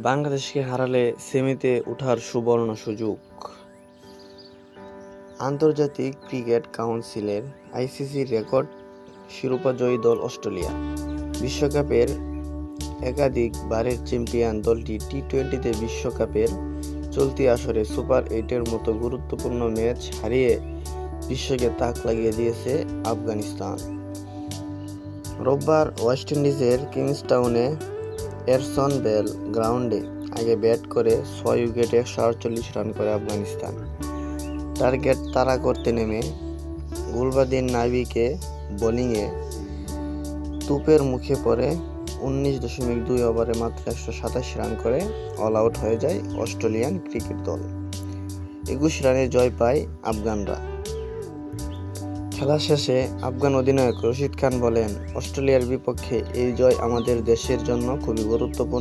বাংলাদেশকে হারালে সেমিতে ওঠার সুবর্ণ সুযোগ। আন্তর্জাতিক ক্রিকেট কাউন্সিলের আইসিসির রেকর্ড শিরোপাজয়ী দল অস্ট্রেলিয়া। বিশ্বকাপের একাধিকবারের চ্যাম্পিয়ন দলটি টি-20তে বিশ্বকাপের চলতি আসরে সুপার 8-এর মতো গুরুত্বপূর্ণ ম্যাচ হারিয়ে বিশ্বকে তাক লাগিয়ে দিয়েছে আফগানিস্তান। রোববার ওয়েস্ট ইন্ডিজের কিংস্টাউনে এরসন বেল গ্রাউন্ডে আগে ব্যাট করে 6 উইকেটে 148 রান করে আফগানিস্তান। টার্গেট তাড়া করতে নেমে গুলবাদিন নাবিকে বোলিংয়ে তুপের মুখে পড়ে 19.2 ওভারে মাত্র 127 রান করে অল আউট হয়ে যায় অস্ট্রেলিয়ান ক্রিকেট দল। 21 রানে জয় পায় আফগানরা। খেলা শেষে আফগান অধিনায়ক রশিদ খান বলেন, অস্ট্রেলিয়ার বিপক্ষে এই জয় আমাদের দেশের জন্য খুবই গুরুত্বপূর্ণ।